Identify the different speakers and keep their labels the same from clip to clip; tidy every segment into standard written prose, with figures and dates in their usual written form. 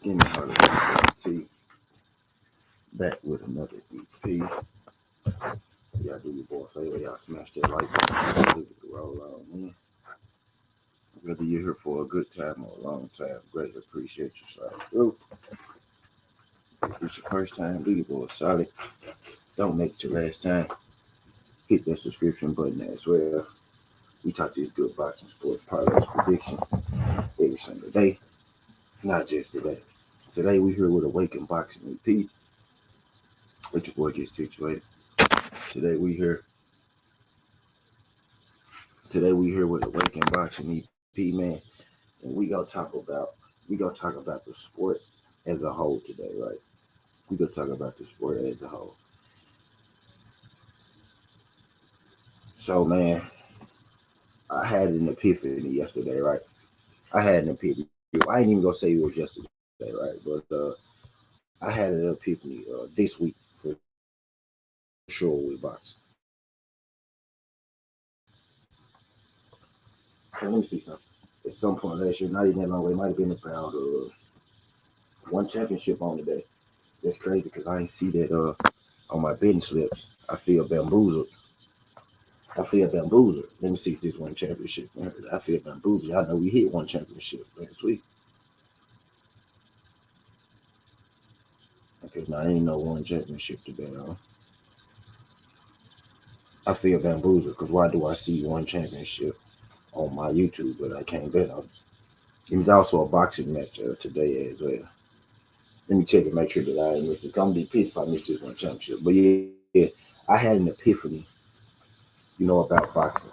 Speaker 1: Skinny Hollywood back with another EP. Y'all do your boy a favor, y'all smash that like button, leave it to roll on in. Whether you're here for a good time or a long time, greatly appreciate you sliding through. If it's your first time, do your boy a solid. Don't make it your last time. Hit that subscription button as well. We talk these good boxing sports parlays predictions every single day, not just today. Today we here with a Wake and Boxing EP. Let your boy get situated. Today we here with a Wake and Boxing EP, man, and we gonna talk about the sport as a whole today, right? We gonna talk about the sport as a whole. So, man, I had an epiphany yesterday, right? I had an epiphany. I ain't even gonna say it was yesterday, right? But I had an epiphany this week for sure with boxing. So let me see something. At some point last year, not even that long ago, it might have been about one championship on the day. That's crazy because I ain't see that on my betting slips. I feel bamboozled. Let me see if this one championship. I feel bamboozled. I know we hit one championship last week. Okay, now I ain't no one championship to bet on. I feel bamboozled because why do I see one championship on my YouTube but I can't bet on it? There's also a boxing match today as well. Let me check and make sure that I ain't missed it. I'm gonna be pissed if I missed this one championship. But yeah, I had an epiphany, about boxing.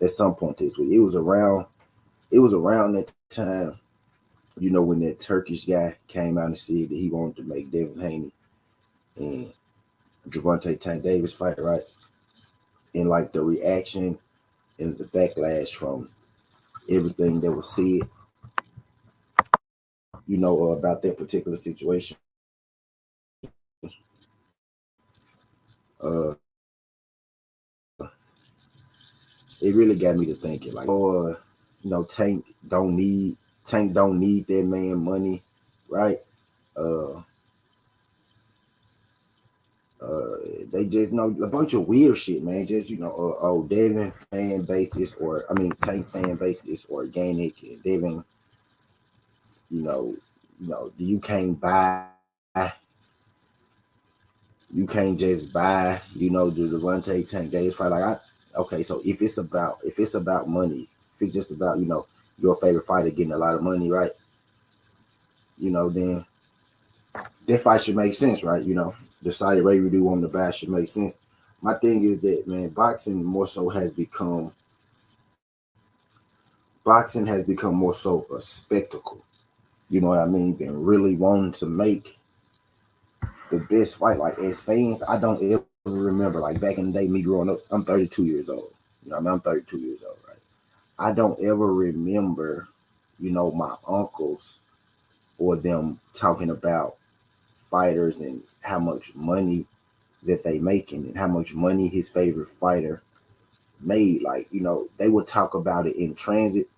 Speaker 1: At some point this week, it was around that time, when that Turkish guy came out and said that he wanted to make Devin Haney and Gervonta Tank Davis fight, right? And like the reaction and the backlash from everything that was said, about that particular situation. Uh, it really got me to thinking, like, Tank don't need that man money, right? Uh, they just know a bunch of weird shit, man. Just Devin fan basis, or I mean Tank fan base is organic. And Devin, you can't buy, you can't just buy, the Devontae Tank Davis fight. Okay, so if it's about money, if it's just about your favorite fighter getting a lot of money, right? Then that fight should make sense, right? The Saudi Arabia do on the back should make sense. My thing is that, man, boxing has become more so a spectacle. You know what I mean? Than really wanting to make the best fight. Like, as fans, I don't ever remember, like, back in the day, me growing up. I'm 32 years old. I'm 32 years old, right? I don't ever remember, my uncles or them talking about fighters and how much money that they making and how much money his favorite fighter made. Like, they would talk about it in transit,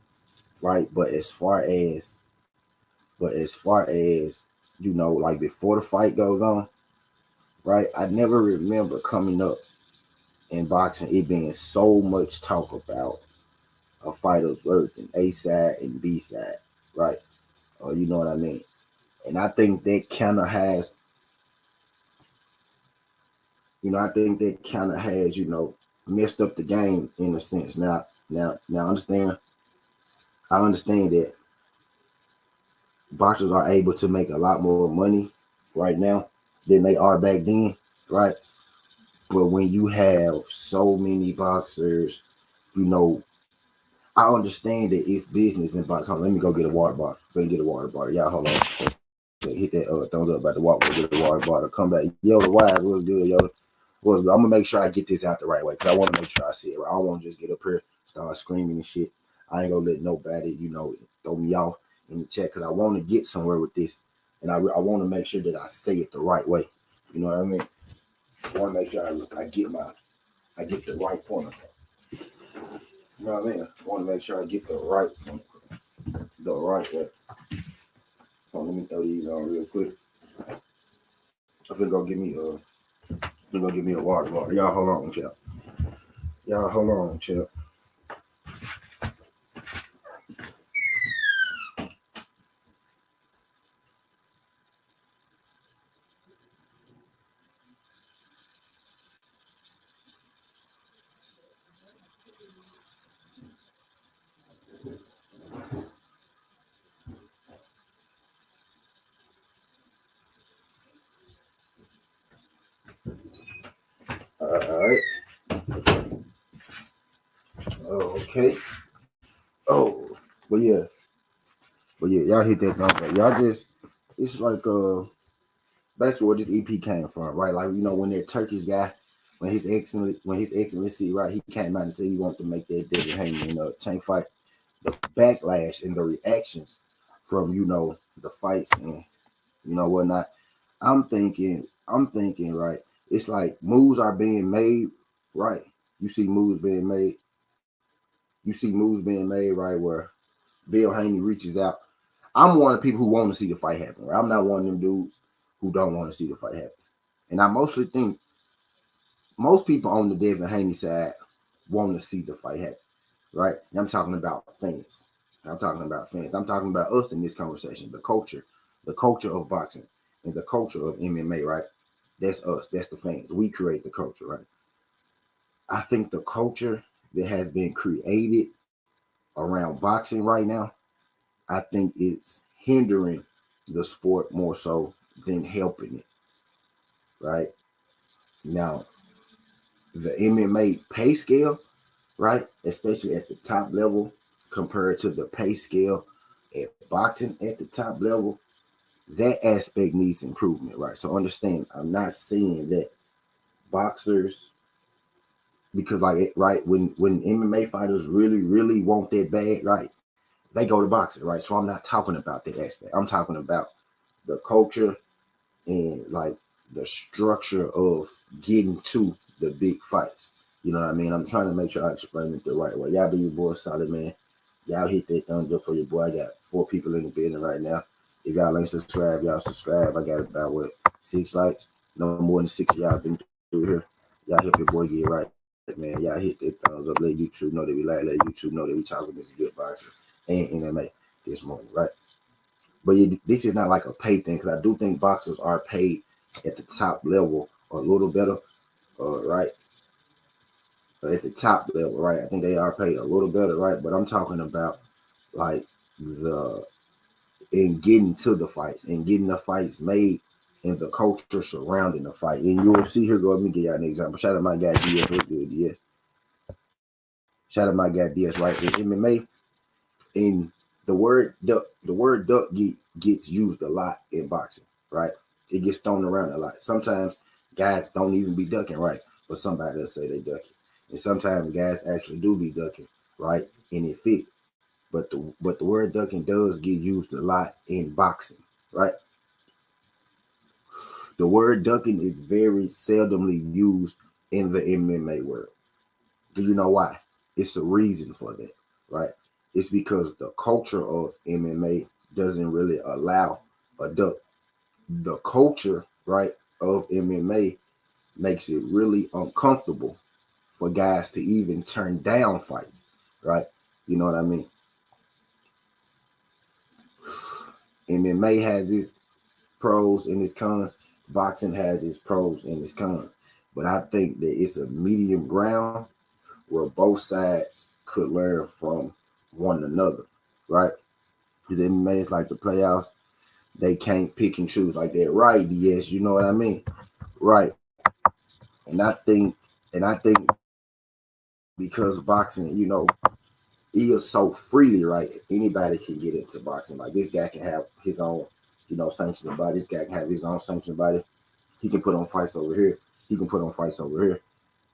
Speaker 1: right? But as far as like before the fight goes on, right? I never remember coming up in boxing it being so much talk about a fighter's worth in A side and B side, right? Or you know what I mean? And I think that kind of has, messed up the game in a sense. Now, I understand that boxers are able to make a lot more money right now than they are back then, right? But when you have so many boxers, I understand that it's business in boxing. Hold on, let me go get a water bottle. So you get a water bottle. Y'all, hold on. Hit that thumbs up about the walk. Go get a water bottle. Come back. Yo, the wise was good, yo. Was good. I'm gonna make sure I get this out the right way because I want to make sure I see it right. I don't want to just get up here, start screaming and shit. I ain't gonna let nobody, throw me off in the chat because I want to get somewhere with this, and I want to make sure that I say it the right way. You know what I mean? I want to make sure I get the right point across. You know what I mean? I want to make sure I get the right way. on. Let me throw these on real quick. I'm finna go give me a water. Y'all hold on, chill. Y'all hold on, chill. All right. Okay. Oh, but yeah, y'all hit that number. Y'all just, it's like basically where this EP came from, right? Like when that Turkish guy, when his excellency, right, he came out and said he wanted to make that Devin Haney in a tank fight. The backlash and the reactions from the fights and whatnot. I'm thinking, right? It's like moves are being made, right? You see moves being made. Right, where Bill Haney reaches out. I'm one of the people who want to see the fight happen. Right? I'm not one of them dudes who don't want to see the fight happen. And I mostly think most people on the Devin Haney side want to see the fight happen, right? And I'm talking about fans. I'm talking about us in this conversation, the culture of boxing and the culture of MMA, right? That's us. That's the fans. We create the culture, right? I think the culture that has been created around boxing right now, I think it's hindering the sport more so than helping it, right? Now, the MMA pay scale, right, especially at the top level compared to the pay scale at boxing at the top level, that aspect needs improvement, right? So understand, I'm not saying that boxers, because right, when MMA fighters really, really want that bad, right, they go to boxing, right? So I'm not talking about that aspect. I'm talking about the culture and like the structure of getting to the big fights. You know what I mean? I'm trying to make sure I explain it the right way. Y'all be your boy solid, man. Y'all hit that thumbs up for your boy. I got 4 people in the building right now. If y'all ain't subscribe, y'all subscribe. I got about 6 likes. No more than 6 of y'all been through here. Y'all help your boy get right, man. Y'all hit that thumbs up. Let YouTube know that we like. Let YouTube know that we talking this good boxing and MMA this morning, right? But this is not like a pay thing, because I do think boxers are paid at the top level a little better, right? At the top level, right? I think they are paid a little better, right? But I'm talking about like in getting to the fights and getting the fights made and the culture surrounding the fight. And you will see here, go, let me give y'all an example. Shout out my guy DS, what's good, DS? Shout out my guy DS, right? In MMA, in the word duck gets used a lot in boxing, right? It gets thrown around a lot. Sometimes guys don't even be ducking, right? But somebody will say they ducking. And sometimes guys actually do be ducking, right? And it fit. But the word ducking does get used a lot in boxing, right? The word ducking is very seldomly used in the MMA world. Do you know why? It's a reason for that, right? It's because the culture of MMA doesn't really allow a duck. The culture, right, of MMA makes it really uncomfortable for guys to even turn down fights, right? You know what I mean? MMA has its pros and its cons. Boxing has its pros and its cons. But I think that it's a medium ground where both sides could learn from one another, right? Because MMA is like the playoffs. They can't pick and choose like that, right? Yes, you know what I mean, right? And I think because boxing, is so freely, right? Anybody can get into boxing. Like this guy can have his own, sanctioned body. This guy can have his own sanctioned body. He can put on fights over here. He can put on fights over here.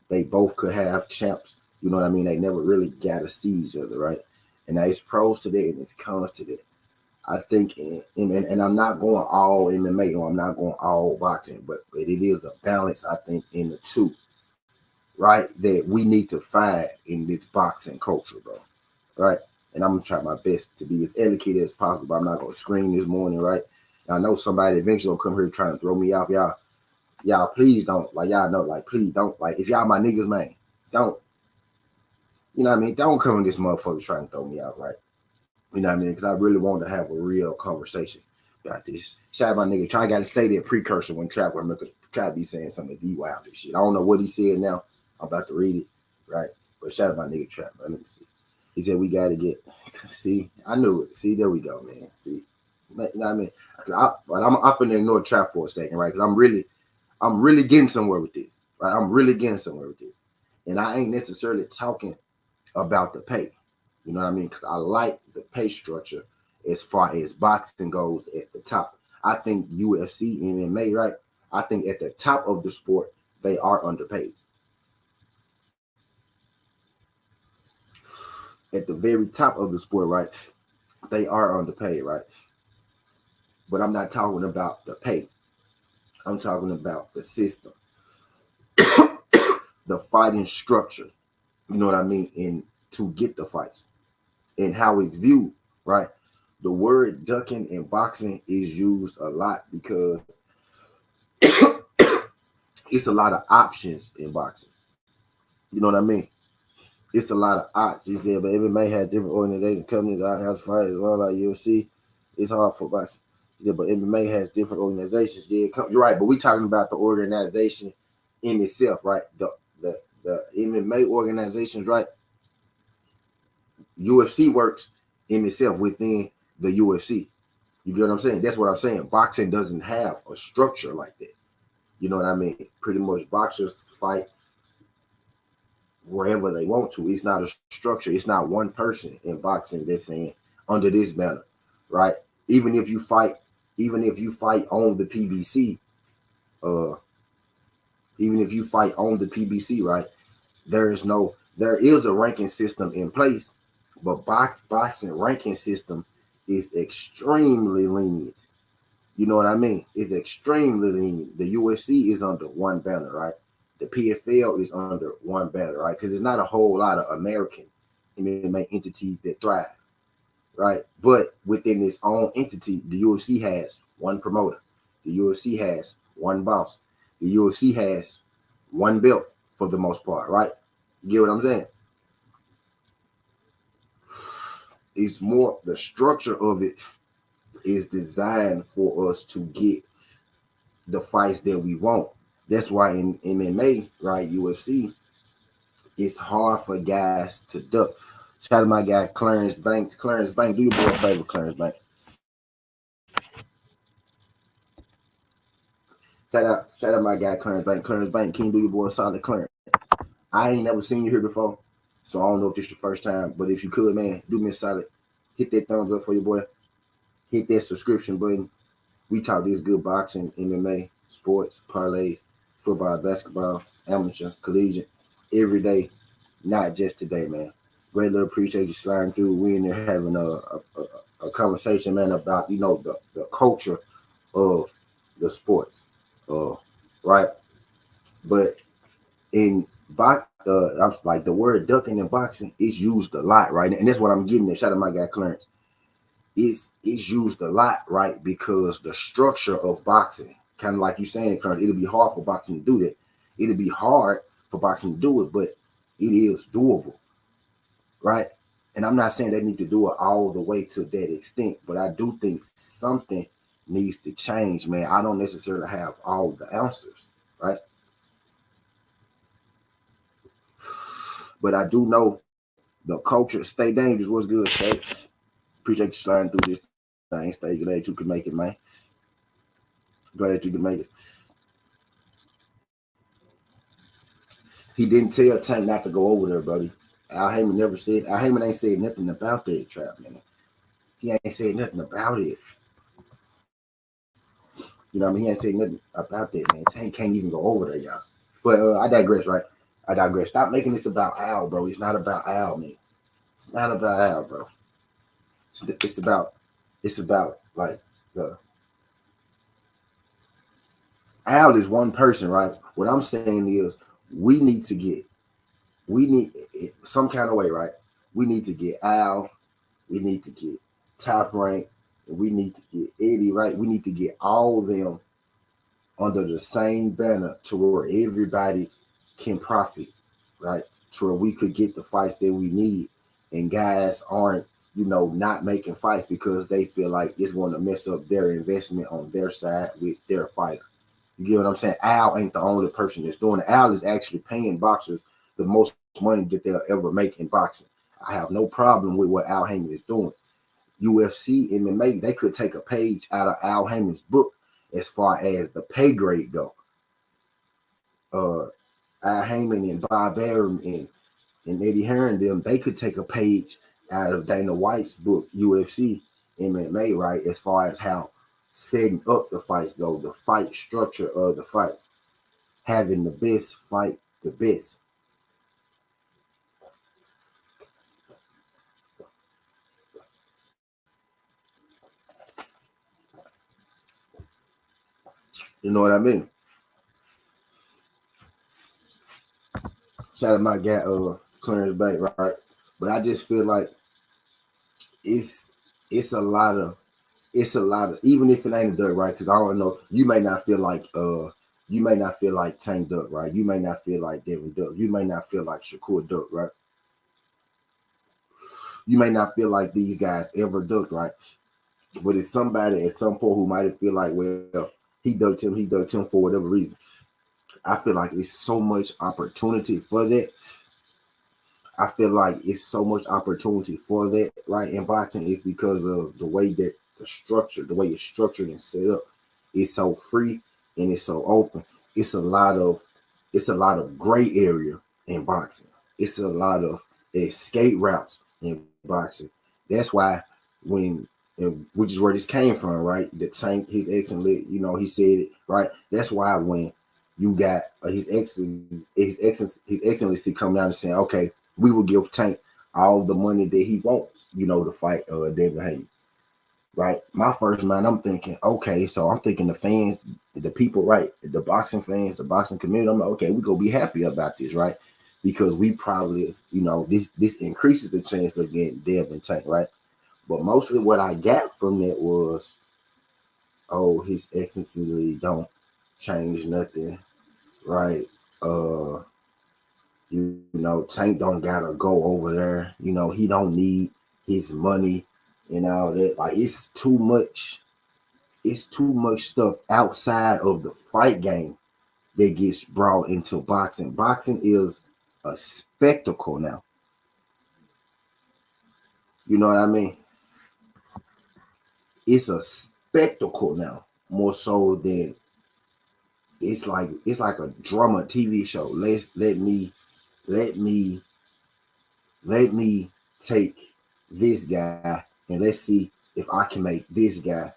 Speaker 1: They both could have champs. You know what I mean? They never really got to see each other, right? And there's pros to that and there's cons to that. I think, and I'm not going all MMA or I'm not going all boxing, but it is a balance, I think, in the two, right? That we need to find in this boxing culture, bro, right? And I'm going to try my best to be as educated as possible, but I'm not going to scream this morning, right? I know somebody eventually will come here trying to throw me off. Y'all, please don't. Like, y'all know, like, please don't. Like, if y'all my niggas, man, don't. You know what I mean? Don't come in this motherfucker trying to throw me out, right? You know what I mean? Because I really want to have a real conversation about this. Shout out my nigga. Try got to say that precursor when Trap went because Trap be saying some of the wild shit. I don't know what he said now. I'm about to read it, right? But shout out my nigga Trap. Let me see. He said we got to get. See, I knew it. See, there we go, man. See, you know what I mean? But I'm finna ignore Trap for a second, right? Because I'm really getting somewhere with this, right? I'm really getting somewhere with this, and I ain't necessarily talking about the pay. You know what I mean? Because I like the pay structure as far as boxing goes at the top. I think UFC, MMA, right? I think at the top of the sport, they are underpaid. At the very top of the sport, right? They are underpaid, right? But I'm not talking about the pay. I'm talking about the system, the fighting structure. You know what I mean? And to get the fights and how it's viewed, right? The word ducking in boxing is used a lot because it's a lot of options in boxing. You know what I mean? It's a lot of options. He said, but MMA has different organizations, companies, outhouse fighters, well, like UFC. It's hard for boxing. Yeah, but MMA has different organizations. Yeah, you're right. But we're talking about the organization in itself, right? The MMA organizations, right? UFC works in itself within the UFC. You get what I'm saying? That's what I'm saying. Boxing doesn't have a structure like that. You know what I mean? Pretty much boxers fight wherever they want to. It's not a structure. It's not one person in boxing that's saying under this banner, right? Even if you fight, on the PBC, uh, even if you fight on the PBC, right? There is a ranking system in place, but boxing ranking system is extremely lenient. You know what I mean? It's extremely lenient. The UFC is under one banner, right? The PFL is under one banner, right? Because there's not a whole lot of American MMA entities that thrive, right? But within its own entity, the UFC has one promoter. The UFC has one boss. The UFC has one belt for the most part, right? You get what I'm saying? It's more the structure of it is designed for us to get the fights that we want. That's why in MMA, right, UFC, it's hard for guys to duck. Shout out to my guy Clarence Banks. Clarence Banks, do your boy a favor, Clarence Banks. Shout out my guy Clarence Banks. Clarence Banks, can you do your boy a solid, Clarence? I ain't never seen you here before, so I don't know if this is your first time, but if you could, man, do me a solid. Hit that thumbs up for your boy. Hit that subscription button. We talk this good boxing, MMA, sports, parlays, football, basketball, amateur, collegiate, every day, not just today, man. Greatly appreciate you sliding through. We in there having a conversation, man, about the culture of the sports, right? But in I'm like the word ducking in boxing is used a lot, right? And that's what I'm getting at. Shout out to my guy Clarence. It's used a lot, right? Because the structure of boxing, kind of like you saying, Clarence, it'll be hard for boxing to do that. It'll be hard for boxing to do it, but it is doable, right? And I'm not saying they need to do it all the way to that extent, but I do think something needs to change, man. I don't necessarily have all the answers, right? But I do know the culture. Stay dangerous. What's good, Stay? Appreciate you sliding through this thing. Stay glad you can make it, man. Glad you can make it. He didn't tell Tank not to go over there, buddy. Al Heyman never said. Al Heyman ain't said nothing about that trap, man. He ain't said nothing about it. You know what I mean? He ain't said nothing about that, man. Tank can't even go over there, y'all. But I digress, right? I digress. Stop making this about Al, bro. It's not about Al, man. It's not about Al, bro. It's about like the Al is one person, right? What I'm saying is we need some kind of way, right? We need to get Al. We need to get Top Rank We need to get Eddie right. We need to get all of them under the same banner to where everybody can profit, right? To where we could get the fights that we need, and guys aren't, not making fights because they feel like it's going to mess up their investment on their side with their fighter. You get what I'm saying? Al ain't the only person that's doing it. Al is actually paying boxers the most money that they'll ever make in boxing. I have no problem with what Al Heyman is doing. UFC, MMA, they could take a page out of Al Heyman's book as far as the pay grade go. Al Heyman and Bob Arum and Eddie Hearn, them, they could take a page out of Dana White's book, UFC, MMA, right? As far as how setting up the fights go, the fight structure of the fights, having the best fight the best. You know what I mean? Shout out my guy, Clarence Bay, right? But I just feel like it's it's a lot of even if it ain't a duck, right? Because I don't know, you may not feel like Tank Duck, right? You may not feel like Devin Duck. You may not feel like Shakur Duck, right? You may not feel like these guys ever ducked, right? But it's somebody at some point who might feel like, well, he ducked him for whatever reason. I feel like it's so much opportunity for that. I feel like it's so much opportunity for that, right? In boxing, is because of the way that the way it's structured and set up, it's so free and it's so open. It's a lot of gray area in boxing. It's a lot of escape routes in boxing. That's why when which is where this came from, right? The Tank, his excellent, he said it, right? That's why when you got his excellency coming out and saying, okay, we will give Tank all the money that he wants, to fight David Hayes. Right? My first mind, I'm thinking, okay, so I'm thinking the fans, the people, right? The boxing fans, the boxing community, I'm like, okay, we're gonna be happy about this, right? Because we probably, this increases the chance of getting Dev and Tank, right? But mostly what I got from that was, oh, his excellency don't change nothing, right? Tank don't gotta go over there. He don't need his money and all that. Like it's too much. It's too much stuff outside of the fight game that gets brought into boxing. Boxing is a spectacle now. You know what I mean? It's a spectacle now, more so than it's like a drama TV show. Let me let me take this guy and let's see if I can make this guy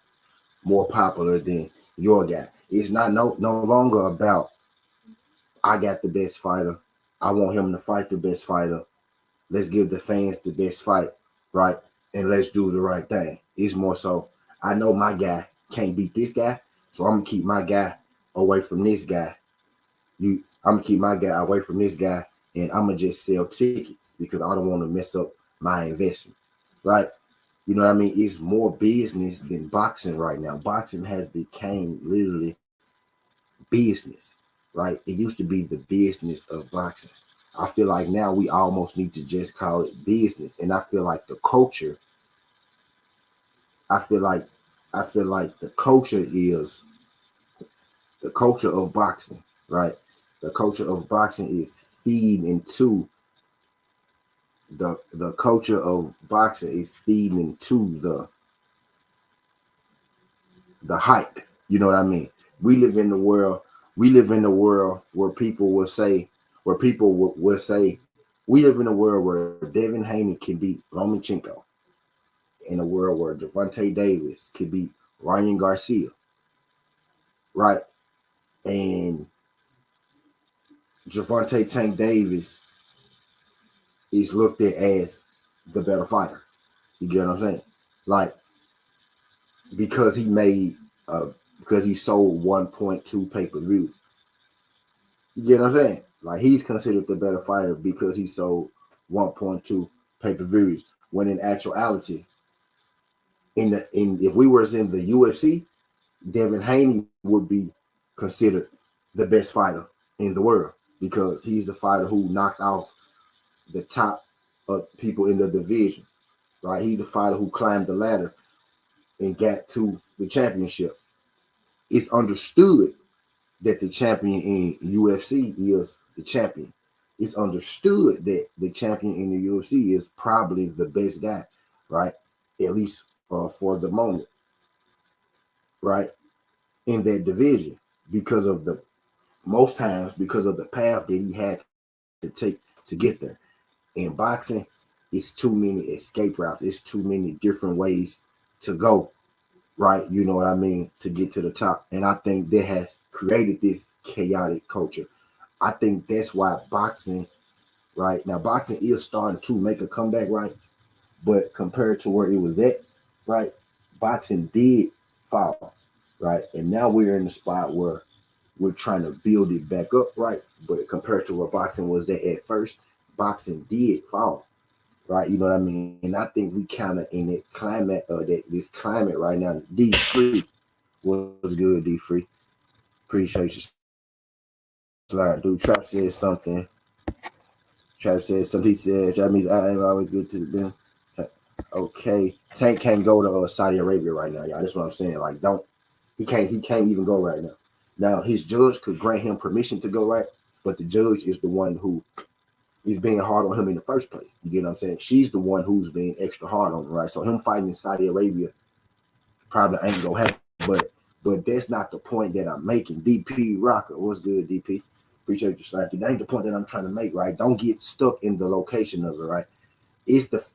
Speaker 1: more popular than your guy. It's not no longer about I got the best fighter. I want him to fight the best fighter. Let's give the fans the best fight, right? And let's do the right thing. It's more so I know my guy can't beat this guy, so I'm gonna keep my guy away from this guy. I'm gonna keep my guy away from this guy, and I'm gonna just sell tickets because I don't want to mess up my investment, right? You know what I mean? It's more business than boxing right now. Boxing has become literally business, right? It used to be the business of boxing. I feel like now we almost need to just call it business, and I feel like the culture. I feel like the culture is the culture of boxing, right? The culture of boxing is feeding into the culture of boxing is feeding into the hype. You know what I mean? We live in the world. We live in the world where people will say, will say, we live in a world where Devin Haney can beat Lomachenko, in a world where Gervonta Davis could beat Ryan Garcia, right? And Gervonta Tank Davis is looked at as the better fighter. You get what I'm saying? Like because he made because he sold 1.2 pay-per-views. You get what I'm saying? Like he's considered the better fighter because he sold 1.2 pay-per-views. When in actuality, in if we was in the UFC, Devin Haney would be considered the best fighter in the world because he's the fighter who knocked out the top people in the division, right? He's the fighter who climbed the ladder and got to the championship. It's understood that the champion in UFC is the champion. It's understood that the champion in the UFC is probably the best guy, right? At least for the moment, right? In that division because of the most times because of the path that he had to take to get there. In boxing, it's too many escape routes. It's too many different ways to go, right? You know what I mean? To get to the top. And I think that has created this chaotic culture. I think that's why boxing, right? Now, boxing is starting to make a comeback, right? But compared to where it was at, right? Boxing did fall, right? And now we're in the spot where we're trying to build it back up, right? But compared to where boxing was at first, boxing did fall, right? You know what I mean? And I think we kind of in that climate, this climate right now. D Free was good. D Free, appreciate you. Slide, dude. Trap said something. Trap said something. He said, "That means I ain't always good to them." Okay, Tank can't go to Saudi Arabia right now, y'all. That's what I'm saying. Like, don't he can't even go right now. Now his judge could grant him permission to go, right? But the judge is the one who is being hard on him in the first place. You get what I'm saying? She's the one who's being extra hard on him, right? So him fighting in Saudi Arabia probably ain't gonna happen. But that's not the point that I'm making. DP Rocker, what's good, DP? Appreciate you, Slacky. That ain't the point that I'm trying to make, right? Don't get stuck in the location of it, right? It's the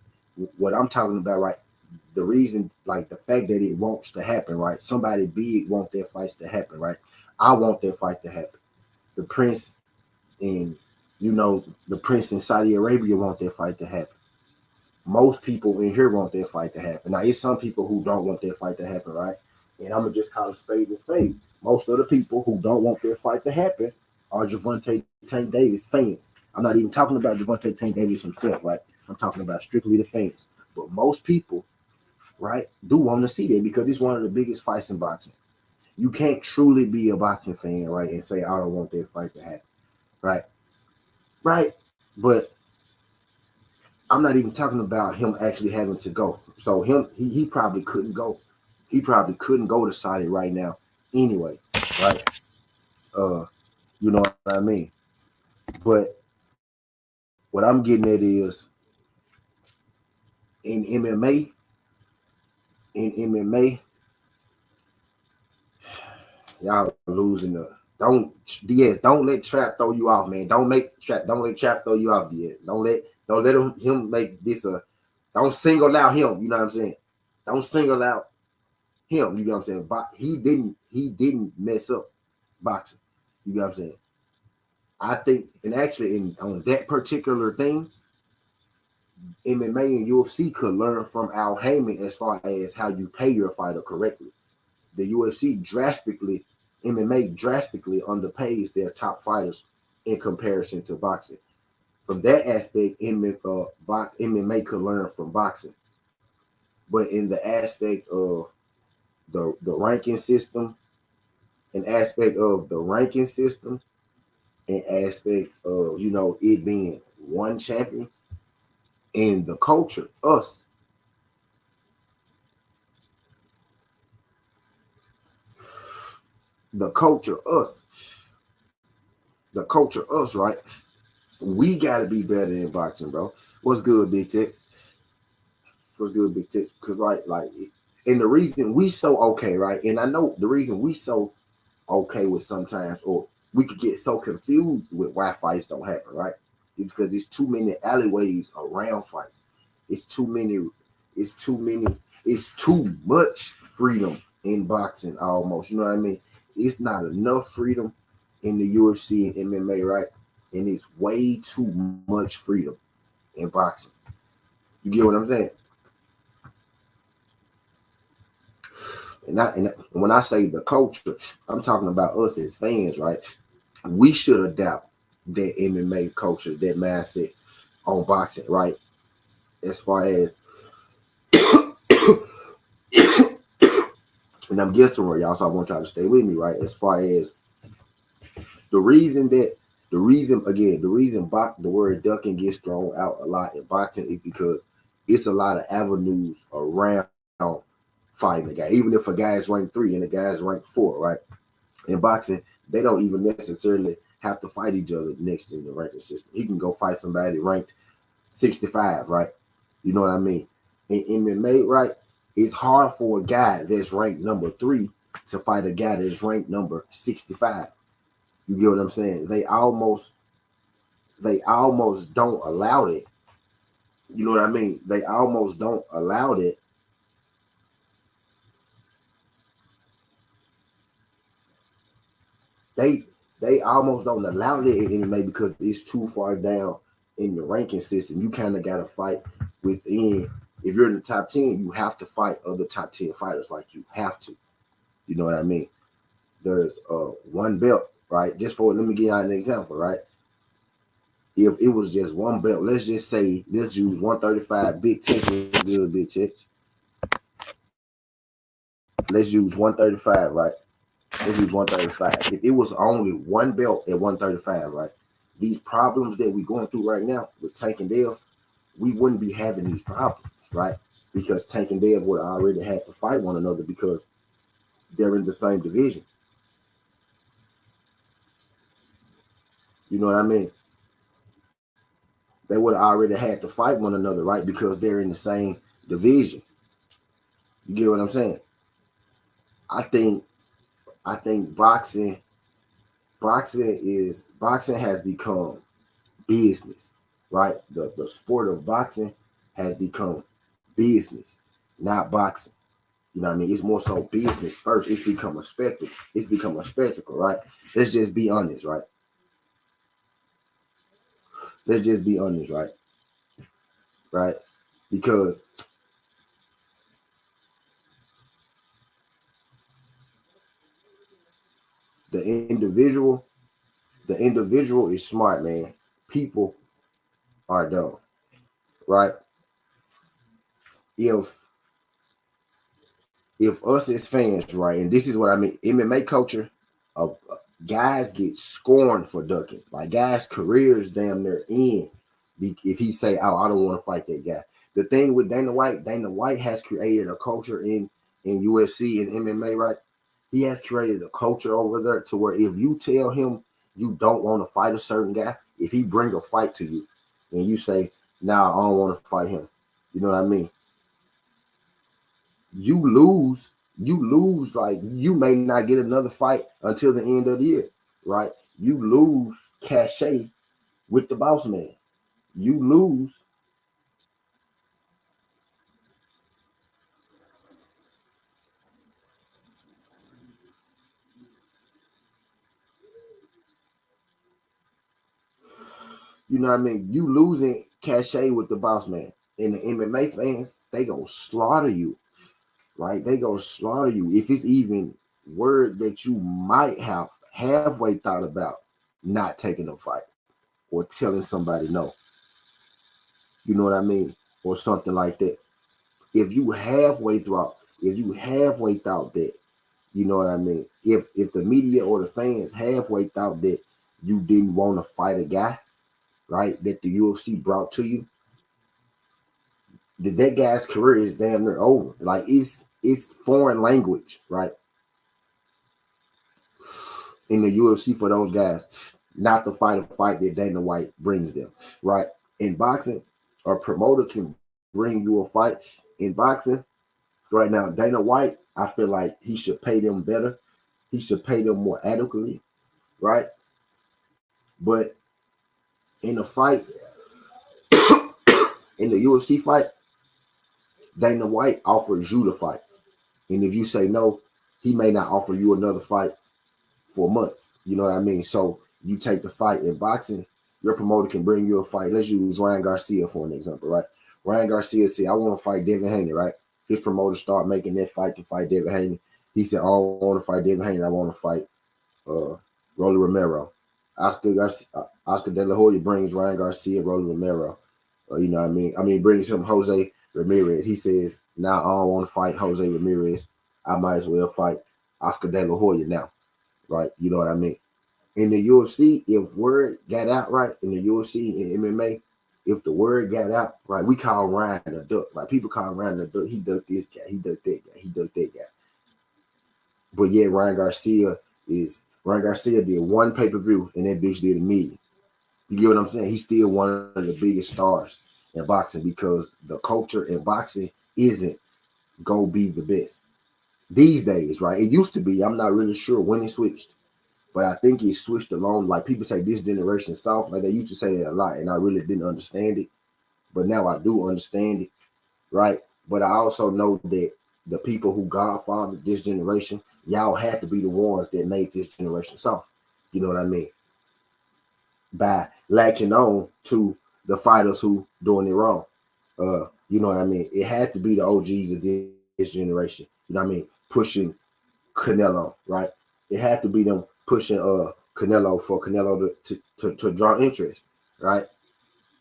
Speaker 1: what I'm talking about, right? The reason, like the fact that it wants to happen, right? Somebody big want their fights to happen, right? I want that fight to happen. The Prince and the Prince in Saudi Arabia want their fight to happen. Most people in here want their fight to happen. Now, it's some people who don't want their fight to happen, right? And I'm gonna just call it spade and spade. Most of the people who don't want their fight to happen are Gervonta Tank Davis fans. I'm not even talking about Gervonta Tank Davis himself, right? I'm talking about strictly the fans. But most people, right, do want to see that because it's one of the biggest fights in boxing. You can't truly be a boxing fan, right, and say I don't want that fight to happen, right? Right. But I'm not even talking about him actually having to go. So he probably couldn't go. He probably couldn't go to Saudi right now anyway, right? Uh, you know what I mean? But what I'm getting at is in MMA, in MMA, y'all losing the don't Diaz, don't let Trap throw you off, man. Don't let Trap throw you off, Diaz. Don't let him make this a don't single out him, you know what I'm saying? Don't single out him, you know what I'm saying? But he didn't mess up boxing. You know what I'm saying? I think, and actually on that particular thing, MMA and UFC could learn from Al Heyman as far as how you pay your fighter correctly. The UFC MMA drastically underpays their top fighters in comparison to boxing. From that aspect, MMA could learn from boxing. But in the aspect of the ranking system, an aspect of the ranking system, an aspect of it being one champion, and the culture, the culture, right? We got to be better in boxing, bro. What's good, Big Tex? What's good, Big Tex? Because, right, like, and the reason we so okay, right? And I know the reason we so okay with sometimes, or we could get so confused with why fights don't happen, right? It's because there's too many alleyways around fights. It's too many, it's too much freedom in boxing almost. You know what I mean? It's not enough freedom in the UFC and MMA, right? And it's way too much freedom in boxing. You get what I'm saying? And when I say the culture, I'm talking about us as fans, right? We should adapt that MMA culture, that mindset on boxing, right? As far as And I'm guessing where y'all, so I want y'all to stay with me, right? As far as the reason that the word ducking gets thrown out a lot in boxing is because it's a lot of avenues around fighting a guy. Even if a guy is ranked 3 and a guy is ranked 4, right? In boxing, they don't even necessarily have to fight each other next in the ranking system. He can go fight somebody ranked 65, right? You know what I mean? In MMA, right? It's hard for a guy that's ranked number 3 to fight a guy that's ranked number 65. You get what I'm saying? They almost don't allow it. You know what I mean? They almost don't allow it. They almost don't allow it in MMA because it's too far down in the ranking system. You kind of got to fight within. If you're in the top 10, you have to fight other top 10 fighters. Like, you have to. You know what I mean? There's one belt, right? Let me give you an example, right? If it was just one belt, let's just say, let's use 135. Big Tex was good, Big Tex. Let's use 135, right? Let's use 135. If it was only one belt at 135, right? These problems that we're going through right now with Tank and Dale, we wouldn't be having these problems, right? Because Tank and Dale would already have to fight one another because they're in the same division. You know what I mean? They would have already had to fight one another, right? Because they're in the same division. You get what I'm saying? I think boxing has become business, right? The sport of boxing has become business, not boxing. You know what I mean? It's more so business first. It's become a spectacle. Right? Let's just be honest, right? Right? Because the individual is smart, man. People are dumb, right? If us as fans, right, and this is what I mean, MMA culture, guys get scorned for ducking. Like, guys' careers damn near end if he say, "Oh, I don't want to fight that guy." The thing with Dana White has created a culture in UFC and MMA, right? He has created a culture over there to where if you tell him you don't want to fight a certain guy, if he bring a fight to you and you say, "Nah, I don't want to fight him," you know what I mean? You lose. Like, you may not get another fight until the end of the year, right? You lose cachet with the boss man. You lose. You know what I mean? You losing cachet with the boss man. And the MMA fans, they gonna slaughter you, right? They gonna slaughter you. If it's even word that you might have halfway thought about not taking a fight or telling somebody no. You know what I mean? Or something like that. If you halfway thought that, you know what I mean? If the media or the fans halfway thought that you didn't want to fight a guy, right, that the UFC brought to you, that guy's career is damn near over. Like, it's foreign language, right? In the UFC for those guys not to fight a fight that Dana White brings them, right? In boxing, a promoter can bring you a fight. In boxing, right now, Dana White, I feel like he should pay them better. He should pay them more adequately, right? But in a fight, in the UFC fight, Dana White offers you the fight. And if you say no, he may not offer you another fight for months. You know what I mean? So you take the fight. In boxing, your promoter can bring you a fight. Let's use Ryan Garcia for an example, right? Ryan Garcia said, "I want to fight Devin Haney," right? His promoter started making that fight to fight Devin Haney. He said, "I don't want to fight Devin Haney. I want to fight Rolly Romero." Oscar De La Hoya brings Ryan Garcia, Rolly Romero. You know what I mean? Brings him Jose Ramirez. He says, "Now I don't want to fight Jose Ramirez." I might as well fight Oscar De La Hoya now, right? You know what I mean? In the UFC, if word got out right in the UFC and MMA, if the word got out right, we call Ryan a duck. Like people call Ryan a duck. He ducked this guy. He ducked that guy. He ducked that guy. But yeah, Ryan Garcia did one pay per view and that bitch did a million. You get what I'm saying? He's still one of the biggest stars in boxing because the culture in boxing isn't go be the best these days, right? It used to be. I'm not really sure when it switched, but I think it switched along. Like people say, this generation soft. Like they used to say that a lot, and I really didn't understand it. But now I do understand it, right? But I also know that the people who godfathered this generation, y'all had to be the ones that made this generation soft. You know what I mean? By latching on to the fighters who doing it wrong. You know what I mean? It had to be the OGs of this generation. You know what I mean? Pushing Canelo, right? It had to be them pushing Canelo for Canelo to draw interest, right?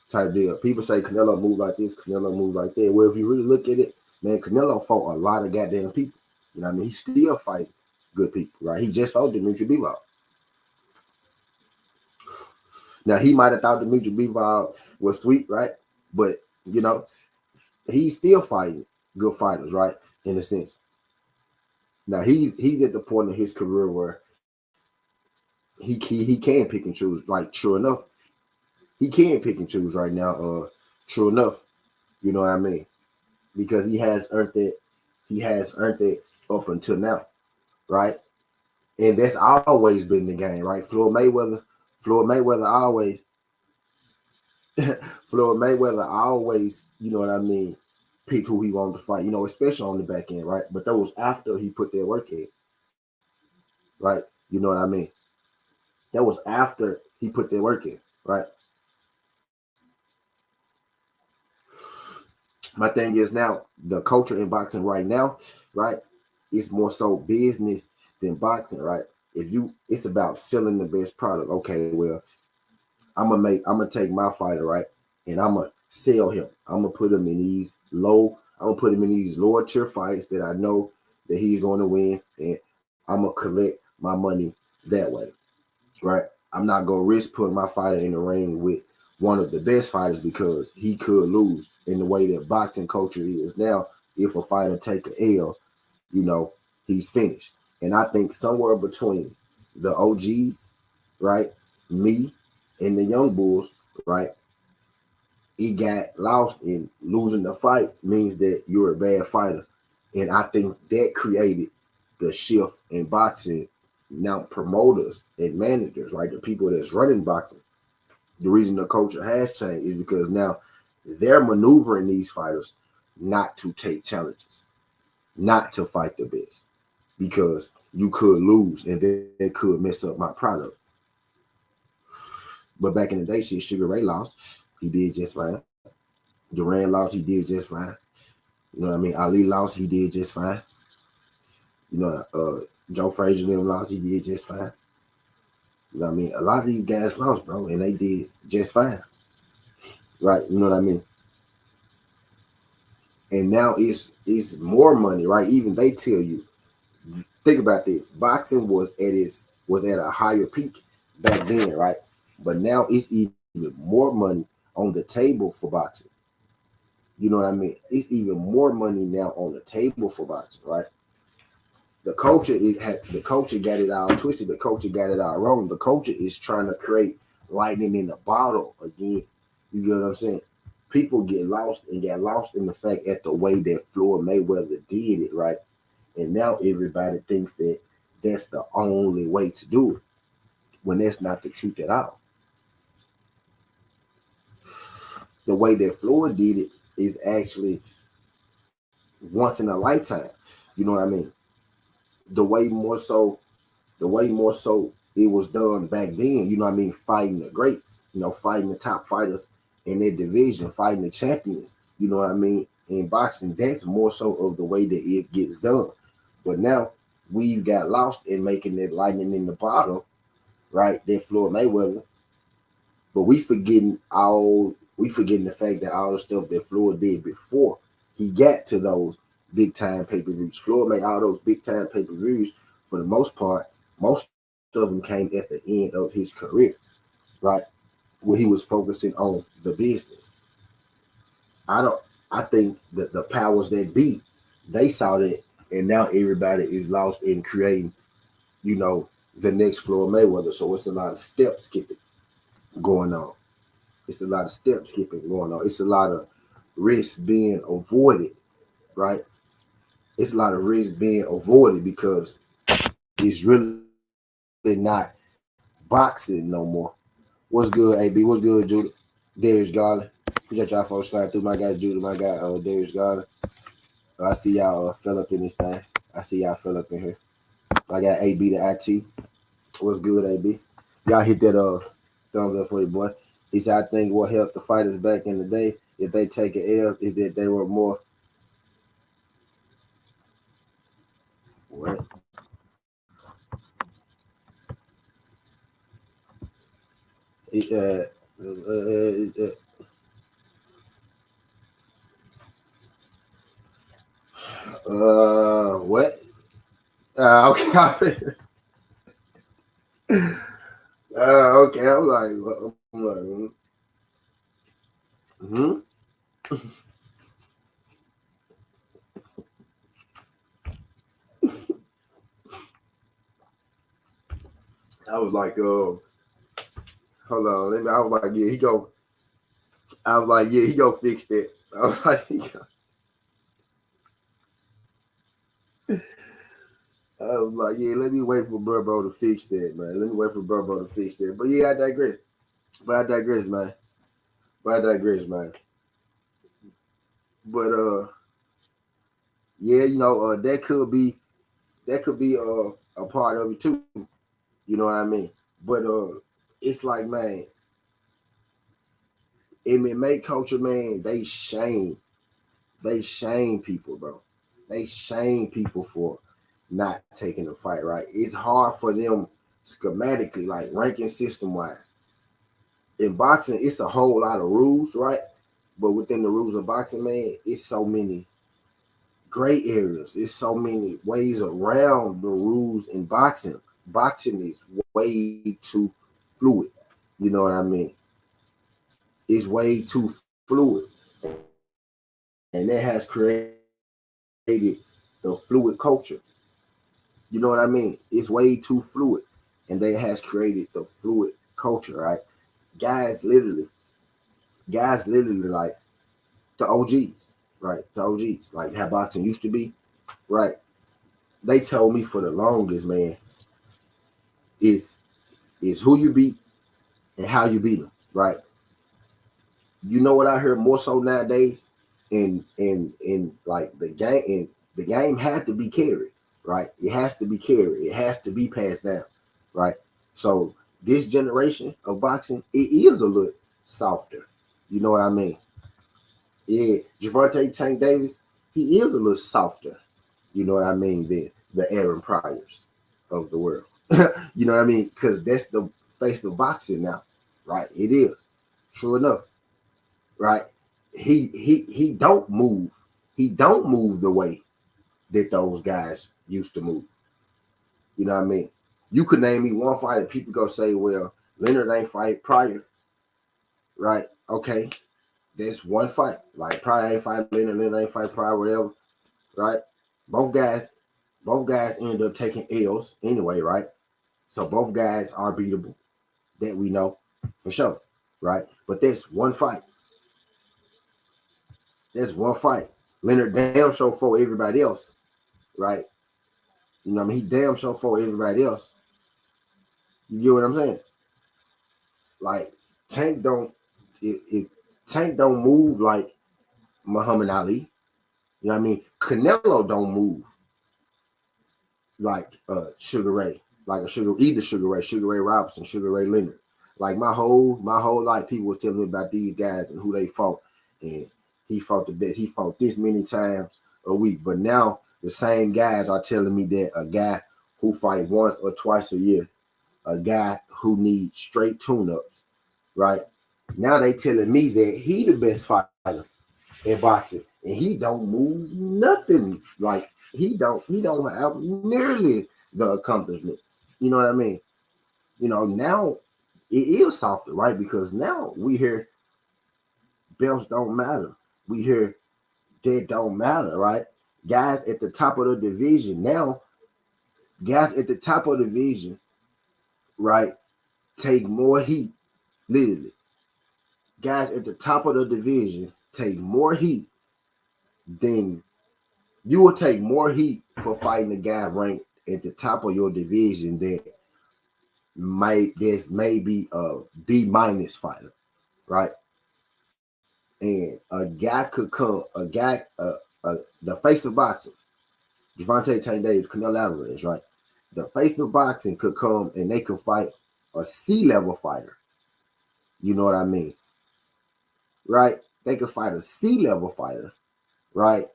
Speaker 1: Type deal. People say Canelo move like this, Canelo move like that. Well, if you really look at it, man, Canelo fought a lot of goddamn people. You know what I mean? He still fight good people, right? He just fought Dimitri Bivol. Now he might have thought Dimitri Bivol was sweet, right? But you know, he's still fighting good fighters, right? In a sense. Now he's at the point in his career where he can pick and choose. Like true enough, he can pick and choose right now. True enough, you know what I mean? Because he has earned it. He has earned it up until now, right? And that's always been the game, right? Floyd Mayweather always, Floyd Mayweather always, you know what I mean, pick who he wanted to fight, you know, especially on the back end, right? But that was after he put that work in, right? You know what I mean? That was after he put that work in, right? My thing is now the culture in boxing right now, right? It's more so business than boxing, right? If you, it's about selling the best product. Okay, well, I'm gonna take my fighter, right, and I'm gonna sell him. I'm gonna put him in these low. I'm gonna put him in these lower tier fights that I know that he's going to win, and I'm gonna collect my money that way, right? I'm not gonna risk putting my fighter in the ring with one of the best fighters because he could lose. In the way that boxing culture is now, if a fighter take an L, you know, he's finished. And I think somewhere between the OGs, right, me and the young bulls, right, he got lost in losing the fight means that you're a bad fighter. And I think that created the shift in boxing. Now promoters and managers, right, the people that's running boxing, the reason the culture has changed is because now they're maneuvering these fighters not to take challenges, not to fight the best, because you could lose and that could mess up my product. But back in the day, shit, Sugar Ray lost. He did just fine. Duran lost. He did just fine. You know what I mean? Ali lost. He did just fine. You know, Joe Frazier and them lost. He did just fine. You know what I mean? A lot of these guys lost, bro, and they did just fine. Right? You know what I mean? And now it's more money, right? Even they tell you, think about this. Boxing was at a higher peak back then, right? But now it's even more money on the table for boxing. You know what I mean? It's even more money now on the table for boxing, right? The culture got it all twisted. The culture got it all wrong. The culture is trying to create lightning in the bottle again. You get what I'm saying? People get lost and got lost in the fact at the way that Floyd Mayweather did it, right? And now everybody thinks that that's the only way to do it when that's not the truth at all. The way that Floyd did it is actually once in a lifetime. You know what I mean? The way more so, the way more so it was done back then. You know what I mean? Fighting the greats. You know, fighting the top fighters in their division, fighting the champions. You know what I mean? In boxing, that's more so of the way that it gets done. But now we've got lost in making that lightning in the bottle, right? That Floyd Mayweather. But we forgetting the fact that all the stuff that Floyd did before he got to those big time pay-per-views. Floyd made all those big time pay-per-views for the most part. Most of them came at the end of his career, right? Where he was focusing on the business. I don't. I think that the powers that be, they saw that, and now everybody is lost in creating, you know, the next Floyd Mayweather. So it's a lot of step skipping going on. It's a lot of step skipping going on. It's a lot of risks being avoided, right? It's a lot of risks being avoided because it's really not boxing no more. What's good, AB? What's good, Judah? Darius Garland. Appreciate y'all folks sliding through. My guy Judah, my guy Darius Garland. I see y'all fell up in this thing. I see y'all fell up in here. I got AB to IT. What's good, AB? Y'all hit that thumbs up for you, boy. He said, I think what helped the fighters back in the day, if they take an L, is that they were more. What? What? Okay. Okay. Hmm. I was like, hold on. I was like, yeah, he go. I was like, yeah, he go fix that. I was like, yeah, let me wait for bro to fix that, man. Let me wait for bro to fix that. But yeah, I digress. Man. But yeah, that could be a part of it too. You know what I mean? But it's like, man, MMA culture, man, they shame people, bro. They shame people for not taking a fight, right? It's hard for them schematically, like ranking system wise. In boxing, it's a whole lot of rules, right? But within the rules of boxing, man, it's so many gray areas. It's so many ways around the rules in boxing. Boxing is way too fluid. You know what I mean? It's way too fluid. And that has created the fluid culture. You know what I mean? It's way too fluid. And that has created the fluid culture, right? Guys literally like the OGs, right? The OGs, like how boxing used to be, right? They told me for the longest, man, is who you beat and how you beat them, right? You know what I heard more so nowadays, in like the game had to be carried, right? It has to be carried. It has to be passed down, right? So this generation of boxing, it is a little softer. You know what I mean? Yeah, Javante Tank Davis, he is a little softer. You know what I mean? Than the Aaron Pryors of the world. You know what I mean? Because that's the face of boxing now, right? It is. True enough, right? He don't move. He don't move the way that those guys used to move. You know what I mean? You could name me one fight that people go say, well, Leonard ain't fight Pryor, right? Okay, that's one fight. Like Pryor ain't fight Leonard ain't fight Pryor, whatever, right? Both guys, both guys end up taking L's anyway, right? So both guys are beatable. That we know for sure, right? But that's one fight. That's one fight. Leonard damn sure for everybody else, right? You know what I mean? He damn sure for everybody else. You get what I'm saying? Like Tank don't if Tank don't move like Muhammad Ali. You know what I mean? Canelo don't move like Sugar Ray, like Sugar Ray Robinson, Sugar Ray Leonard. Like my whole life, people were telling me about these guys and who they fought, and he fought the best. He fought this many times a week, but now the same guys are telling me that a guy who fight once or twice a year, a guy who needs straight tune-ups, right? Now they telling me that he the best fighter in boxing, and he don't move nothing. Like he don't have nearly the accomplishments. You know what I mean? Now it is softer, right? Because now we hear belts don't matter. We hear that don't matter, right? Guys at the top of the division now, guys at the top of the division, right, take more heat. Literally, guys at the top of the division take more heat than you will take more heat for fighting a guy ranked at the top of your division that maybe a B minus fighter, right? And a guy could come, the face of boxing, Gervonta Tank Davis, Canelo Alvarez, right? The face of boxing could come and they could fight a C-level fighter. You know what I mean? Right? They could fight a C-level fighter, right?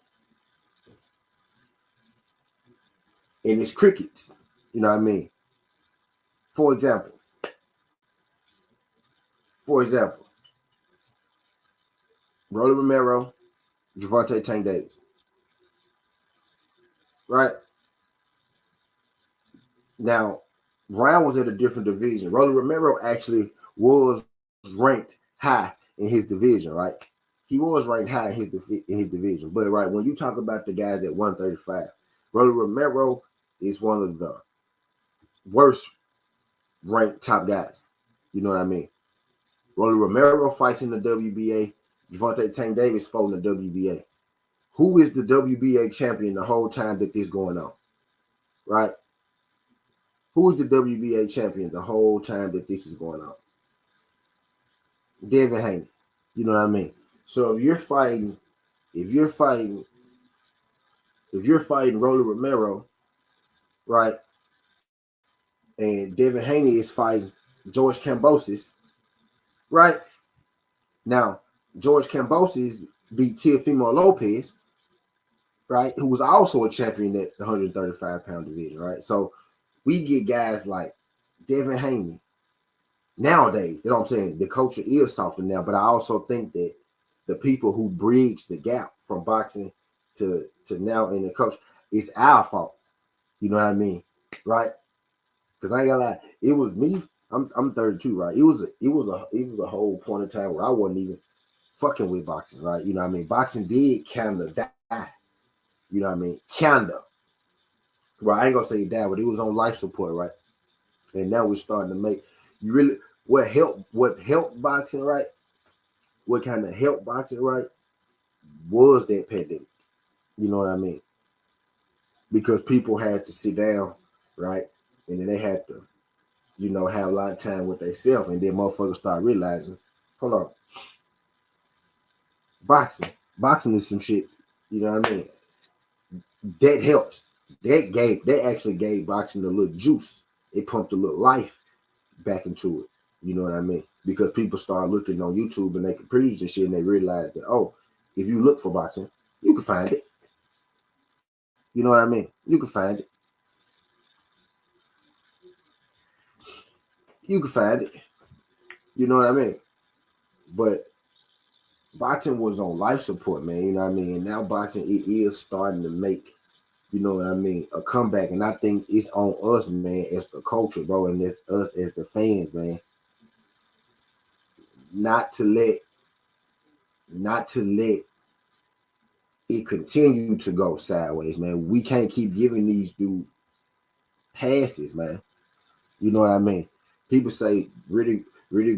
Speaker 1: And it's crickets. You know what I mean? For example, Rolly Romero, Gervonta Tank Davis, right? Now, Brown was at a different division. Rolly Romero actually was ranked high in his division, right? He was ranked high in his division. But right, when you talk about the guys at 135, Rolly Romero is one of the worst ranked top guys. You know what I mean? Rolly Romero fights in the WBA. Gervonta Tank Davis fought in the WBA. Who is the WBA champion the whole time that this going on? Right? Who is the WBA champion the whole time that this is going on? Devin Haney. You know what I mean? So if you're fighting Rolly Romero, right, and Devin Haney is fighting George Kambosos, right? Now, George Kambosos beat Teofimo Lopez, right, who was also a champion at the 135-pound division, right? So we get guys like Devin Haney. Nowadays, you know what I'm saying? The culture is softer now, but I also think that the people who bridge the gap from boxing to now in the culture, it's our fault. You know what I mean? Right? Because I ain't gonna lie, it was me. I'm 32, right? It was a whole point in time where I wasn't even fucking with boxing, right? You know what I mean? Boxing did kind of die. You know what I mean? Kinda. Well, I ain't gonna say die, but it was on life support, right? And now we're starting to make you really what helped boxing, right? What kind of helped boxing, right? Was that pandemic. You know what I mean? Because people had to sit down, right? And then they had to, have a lot of time with themselves. And then motherfuckers start realizing, hold on, boxing is some shit. You know what I mean? That helps. That actually gave boxing a little juice. It pumped a little life back into it. You know what I mean? Because people start looking on YouTube and they computers and shit, and they realize that, oh, if you look for boxing, you can find it. You know what I mean? You can find it. You can find it. You know what I mean? But boxing was on life support, man. You know what I mean? And now boxing, it is starting to make, you know what I mean, a comeback. And I think it's on us, man, as the culture, bro, and it's us as the fans, man. Not to let it continue to go sideways, man. We can't keep giving these dudes passes, man. You know what I mean? People say Riddick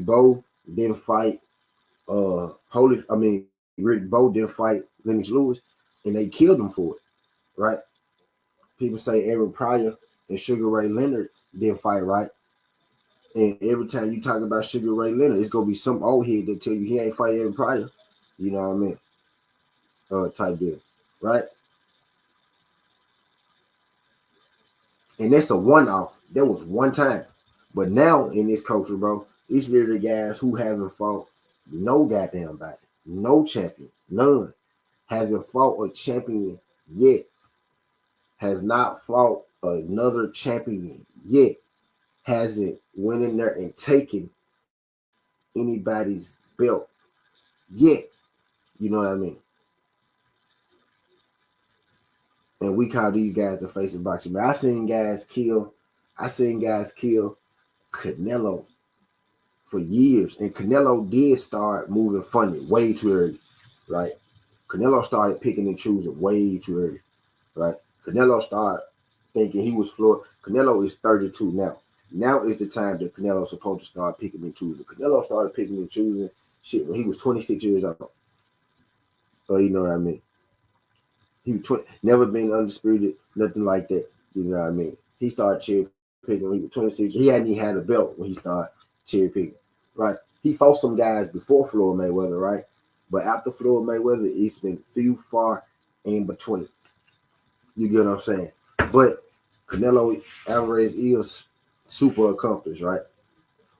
Speaker 1: Bowe didn't fight Riddick Bowe didn't fight Lennox Lewis and they killed him for it, right? People say Aaron Pryor and Sugar Ray Leonard didn't fight, right? And every time you talk about Sugar Ray Leonard, it's gonna be some old head that tell you he ain't fight Aaron Pryor. You know what I mean? Type deal, right? And that's a one-off. That was one time. But now in this culture, bro, it's literally guys who haven't fought no goddamn body, no champions, none. Hasn't fought a champion yet. Has not fought another champion yet. Hasn't went in there and taken anybody's belt yet. You know what I mean? And we call these guys the face of boxing. Man, I seen guys kill Canelo for years. And Canelo did start moving funny way too early, right? Canelo started picking and choosing way too early, right? Canelo started thinking he was Floyd. Canelo is 32 now. Now is the time that Canelo's supposed to start picking and choosing. Canelo started picking and choosing shit when he was 26 years old. So you know what I mean? He was never been undisputed, nothing like that. You know what I mean? He started cherry picking when he was 26. He hadn't even had a belt when he started cherry picking, right? He fought some guys before Floyd Mayweather, right? But after Floyd Mayweather, it's been few far in between. You get what I'm saying? But Canelo Alvarez is super accomplished, right?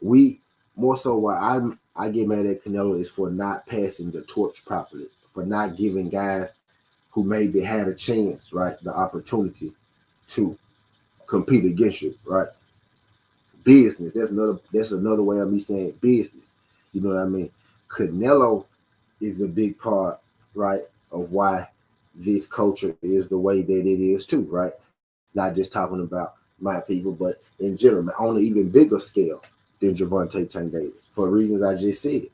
Speaker 1: We more so why I get mad at Canelo is for not passing the torch properly, for not giving guys who maybe had a chance, right, the opportunity to compete against you, right? Business. That's another way of me saying business. You know what I mean? Canelo is a big part, right, of why this culture is the way that it is too, right? Not just talking about my people, but in general, on an even bigger scale than Gervonta Tank Davis. For reasons I just said.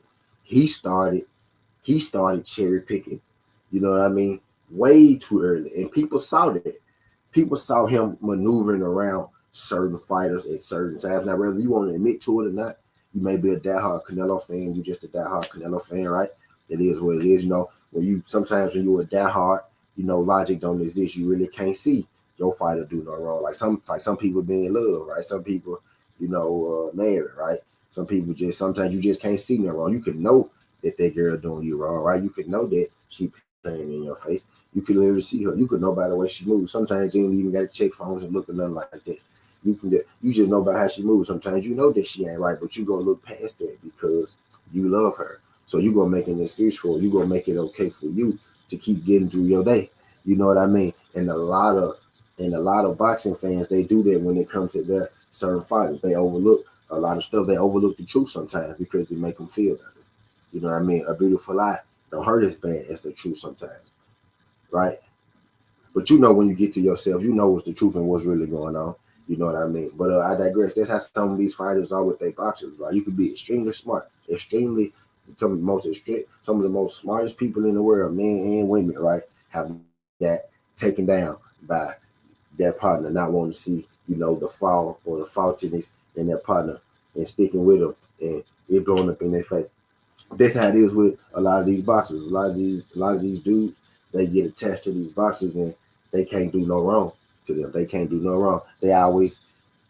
Speaker 1: He started cherry picking, you know what I mean, way too early. And people saw that. People saw him maneuvering around certain fighters at certain times. Now, whether you want to admit to it or not, you may be a diehard Canelo fan. You just a diehard Canelo fan, right? It is what it is. You know, sometimes when you're a diehard, you know, logic don't exist. You really can't see your fighter do no wrong. Like some people be in love, right? Some people, you know, married, right? Some people sometimes you just can't see no wrong. You can know that girl doing you wrong, right? You can know that she playing in your face. You can literally see her. You could know by the way she moves. Sometimes you ain't even got to check phones and look at nothing like that. You just know by how she moves. Sometimes you know that she ain't right, but you gonna look past that because you love her. So you gonna make an excuse for her. You gonna make it okay for you to keep getting through your day. You know what I mean? And a lot of boxing fans, they do that when it comes to their certain fighters. They overlook a lot of stuff. They overlook the truth sometimes because it make them feel better. You know what I mean? A beautiful lie don't hurt as bad as the truth sometimes, right? But you know when you get to yourself, you know what's the truth and what's really going on. You know what I mean? But I digress. That's how some of these fighters are with their boxers, right? You could be extremely smart, some of the most smartest people in the world, men and women, right, have that taken down by their partner, not wanting to see, you know, the fall or the faultiness in their partner and sticking with them and it blowing up in their face. That's how it is with a lot of these boxers. A lot of these dudes, they get attached to these boxers and they can't do no wrong to them. They can't do no wrong. They always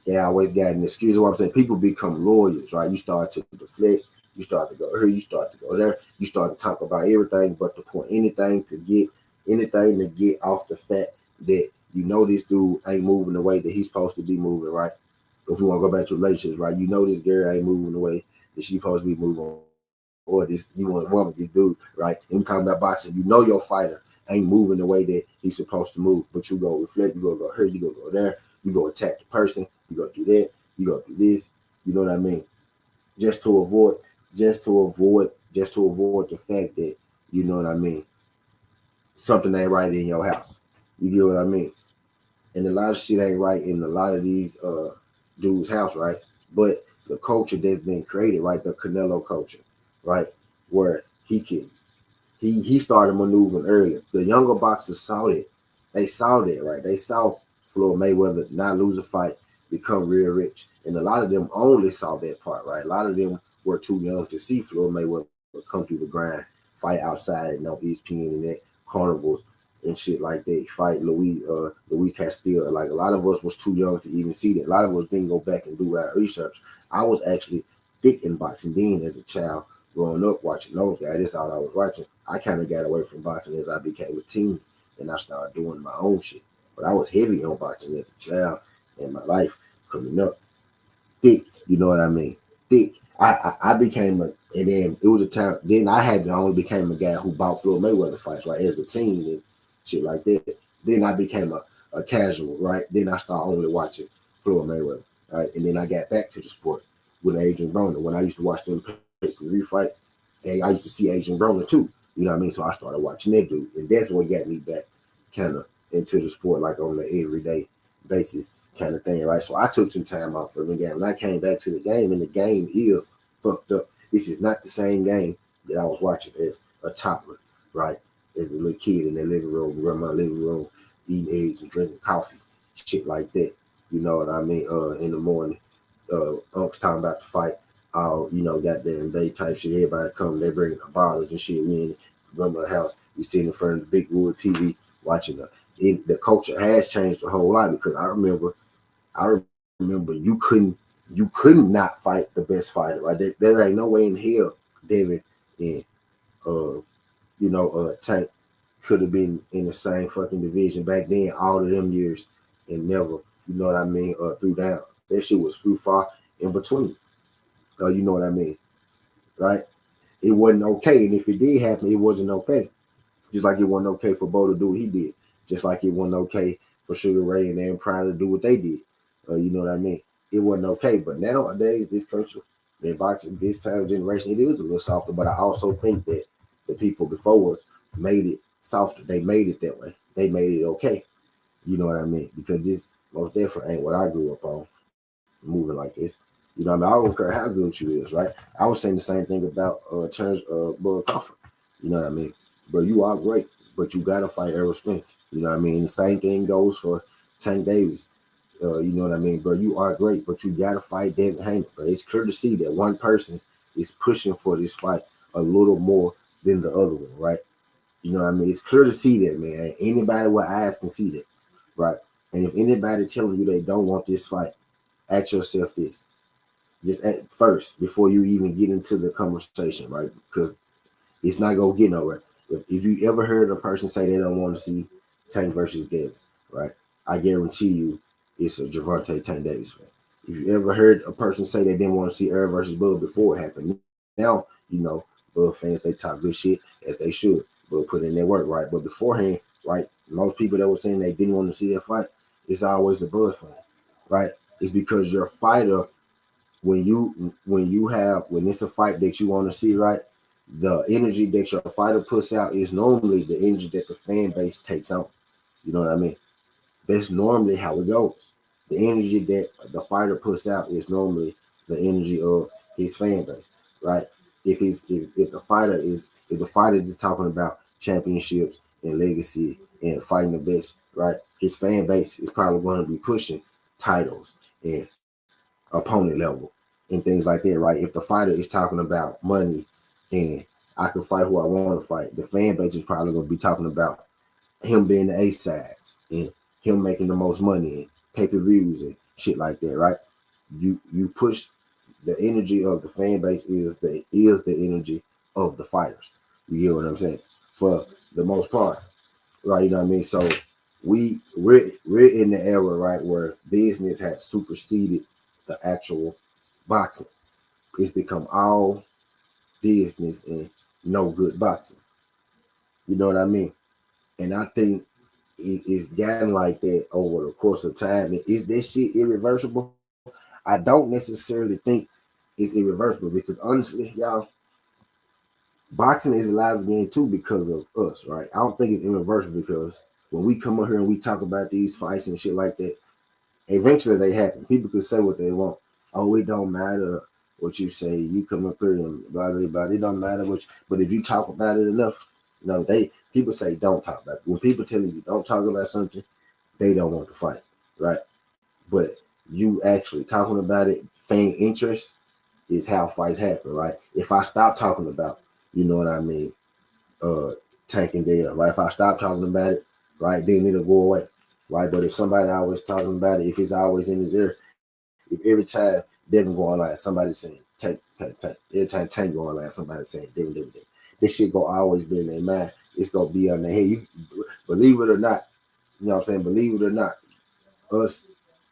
Speaker 1: got an excuse. What I'm saying, people become lawyers, right? You start to deflect, you start to go here, you start to go there, you start to talk about everything but the point, anything to get off the fact that you know this dude ain't moving the way that he's supposed to be moving, right? If you want to go back to relationships, right? You know this girl ain't moving the way that she's supposed to be moving, or this you want a woman, this dude, right? And we talking about boxing. You know your fighter ain't moving the way that he's supposed to move, but you go reflect, you go here, you go there, you go attack the person, you go do that, you go do this. You know what I mean? Just to avoid, the fact that you know what I mean. Something ain't right in your house. You get what I mean? And a lot of shit ain't right in a lot of these dudes' house, right? But the culture that's been created, right? The Canelo culture, right? Where he started maneuvering earlier. The younger boxers saw it. They saw that, right? They saw Floyd Mayweather not lose a fight, become real rich. And a lot of them only saw that part, right? A lot of them were too young to see Floyd Mayweather come through the grind, fight outside and on ESPN and that carnivals and shit like that. Fight Luis Castillo. Like a lot of us was too young to even see that. A lot of us didn't go back and do our research. I was actually thick in boxing then as a child, growing up watching those guys. That's all I was watching. I kind of got away from boxing as I became a teen and I started doing my own shit. But I was heavy on boxing as a child in my life coming up. Thick, you know what I mean? Thick. I became and then it was a time, then I only became a guy who bought Floyd Mayweather fights, right, as a teen and shit like that. Then I became a casual, right? Then I started only watching Floyd Mayweather, right? And then I got back to the sport with Adrian Broner when I used to watch them pay-per-view fights. And I used to see Adrian Broner too, you know what I mean? So I started watching that dude. And that's what got me back kind of into the sport like on the everyday basis kind of thing, right? So I took some time off from the game and I came back to the game, and the game is fucked up. This is not the same game that I was watching as a toddler, right? As a little kid in the living room, grandma living room, eating eggs and drinking coffee, shit like that. You know what I mean? In the morning, Unc's talking about the fight. Goddamn day type shit. Everybody come, they bring the bottles and shit. Me and grandma's house, we sit in front of the big wood TV watching the culture has changed a whole lot because I remember you couldn't not fight the best fighter, right? There ain't no way in hell David and Tank could have been in the same fucking division back then all of them years and never, you know what I mean, threw down. That shit was through far in between. You know what I mean, right? It wasn't okay, and if it did happen, it wasn't okay. Just like it wasn't okay for Bo to do what he did. Just like it wasn't okay for Sugar Ray and Aaron Pryor to do what they did. You know what I mean? It wasn't okay. But nowadays, this culture, in boxing, this time generation, it is a little softer. But I also think that the people before us made it softer. They made it that way. They made it okay. You know what I mean? Because this most definitely ain't what I grew up on, moving like this. You know what I mean? I don't care how good you is, right? I was saying the same thing about terms of Bud Crawford. You know what I mean? But you are great, but you gotta fight Errol Spence. You know what I mean? The same thing goes for Tank Davis. You know what I mean? But you are great, but you gotta fight David Haney. But it's clear to see that one person is pushing for this fight a little more than the other one, right? You know what I mean? It's clear to see that, man. Anybody with eyes can see that, right? And if anybody telling you they don't want this fight, ask yourself this. Just at first, before you even get into the conversation, right? Because it's not gonna get nowhere. If you ever heard a person say they don't want to see Tank versus Davis, right? I guarantee you it's a Gervonta Tank Davis fan. If you ever heard a person say they didn't want to see Earl versus Bud before it happened, now Bud fans, they talk good shit as they should. Bud put in their work, right? But beforehand, right, most people that were saying they didn't want to see that fight, it's always a Bud fan, right? It's because your fighter, when it's a fight that you want to see, right? The energy that your fighter puts out is normally the energy that the fan base takes on. You know what I mean? That's normally how it goes. The energy that the fighter puts out is normally the energy of his fan base, right? If the fighter is talking about championships and legacy and fighting the best, right? His fan base is probably going to be pushing titles and opponent level and things like that, right? If the fighter is talking about money and I can fight who I want to fight, the fan base is probably going to be talking about him being the A side and him making the most money and pay-per-views and shit like that, right? You push the energy of the fan base is the energy of the fighters. You get what I'm saying? For the most part, right? You know what I mean? So we're in the era, right, where business has superseded the actual boxing. It's become all business and no good boxing. You know what I mean? And I think it's gotten like that over the course of time. Is that shit irreversible? I don't necessarily think it's irreversible because honestly, y'all, boxing is alive again too because of us, right? I don't think it's irreversible because when we come up here and we talk about these fights and shit like that, eventually they happen. People can say what they want. Oh, it don't matter what you say. You come up here and blah blah blah. It don't matter what. But if you talk about it enough, people say don't talk about it. When people telling you don't talk about something, they don't want to fight, right? But you actually talking about it, fan interest is how fights happen, right? If I stop talking about, you know what I mean, Tank and Dale, right? If I stop talking about it, right, then it'll go away, right? But if somebody always talking about it, if it's always in his ear, if every time Devin go online, somebody saying Tank, Tank, Tank. Every time Tank go online, somebody saying Devin, Devin, Devin. This shit go always be in their mind. It's gonna be on their head. You believe it or not, you know what I'm saying? Believe it or not, us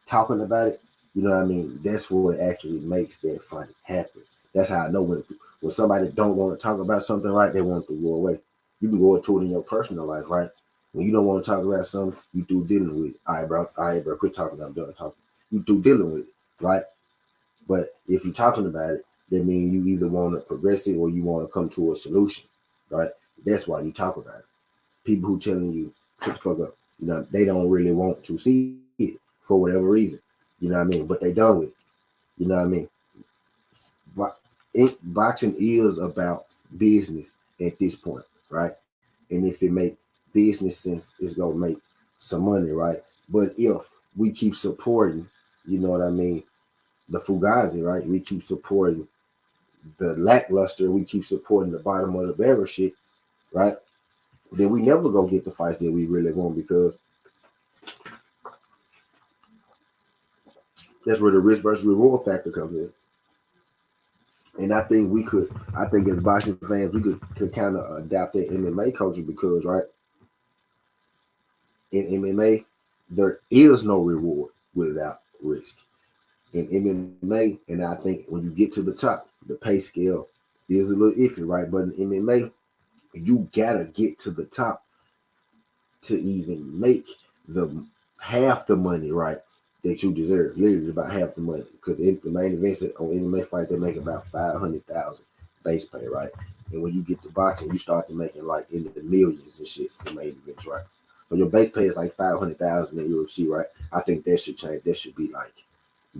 Speaker 1: talking about it, you know what I mean? That's what actually makes that fight happen. That's how I know when somebody don't want to talk about something, right, they want to go away. You can go into it in your personal life, right? When you don't want to talk about something, you do dealing with it. All right, bro, quit talking. I'm done talking. You do dealing with it, right? But if you're talking about it, that means you either want to progress it or you want to come to a solution, right? That's why you talk about it. People who telling you, shut the fuck up. You know, they don't really want to see it for whatever reason. You know what I mean? But they done with it. You know what I mean? Boxing is about business at this point, right? And if it make business sense, it's gonna make some money, right? But if we keep supporting, you know what I mean, the fugazi, right? We keep supporting the lackluster, we keep supporting the bottom of the barrel shit, right? Then we never go get the fights that we really want because that's where the risk versus reward factor comes in. And I think I think as boxing fans, we could kind of adapt that MMA culture because, right, in MMA, there is no reward without risk. In MMA, and I think when you get to the top, the pay scale is a little iffy, right? But in MMA, you gotta get to the top to even make the half the money, right, that you deserve. Literally about half the money. Because the main events on MMA fights, they make about 500,000 base pay, right? And when you get to boxing, you start to making like in the millions and shit for main events, right? So your base pay is like 500,000 in UFC, right? I think that should change. That should be like,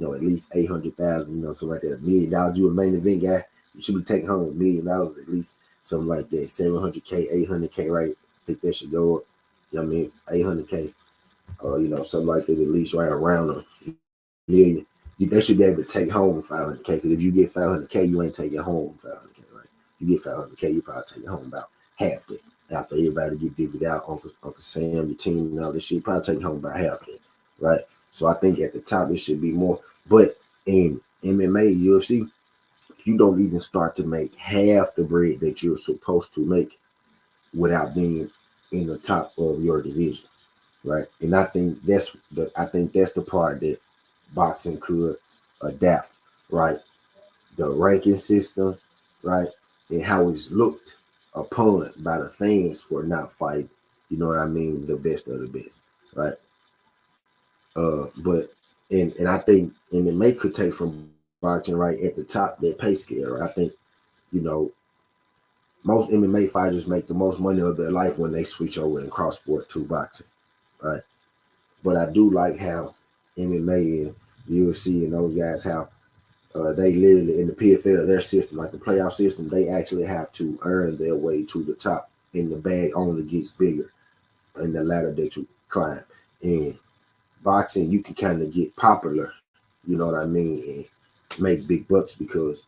Speaker 1: at least 800,000, something like that. $1 million. You a main event guy, you should be taking home $1 million at least, something like that. 700K, 800K, right? I think that should go up. You know what I mean? 800K, something like that, at least right around $1 million. They should be able to take home 500K, because if you get 500K, you ain't taking home 500K, right? You get 500K, you probably take home about half that. After everybody get divvied out, Uncle Sam, your team, and all this shit, you probably take home about half that, right? So I think at the top it should be more. But in MMA, UFC, you don't even start to make half the bread that you're supposed to make without being in the top of your division, right? And I think that's the part that boxing could adapt, right? The ranking system, right, and how it's looked upon by the fans for not fighting. You know what I mean? The best of the best, right? But and I think MMA could take from boxing right at the top that pay scale. Right? I think you know most MMA fighters make the most money of their life when they switch over and cross sport to boxing, right? But I do like how MMA and UFC and those guys how they literally in the PFL their system like the playoff system they actually have to earn their way to the top, and the bag only gets bigger in the ladder that you climb. And boxing you can kind of get popular, you know what I mean, and make big bucks because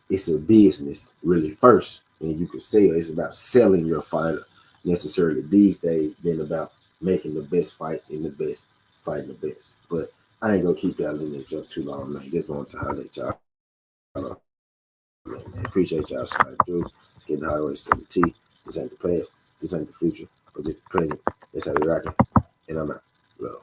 Speaker 1: it's a business really first, and you can sell. It's about selling your fighter necessarily these days than about making the best fights and the best fighting the best. But I ain't gonna keep y'all in this joke too long, man. Just want to highlight y'all. Man. Appreciate y'all sliding through. It's getting hard to say the T. This ain't the past. This ain't the future. But just the present. That's how we rocking. And I'm out. Love.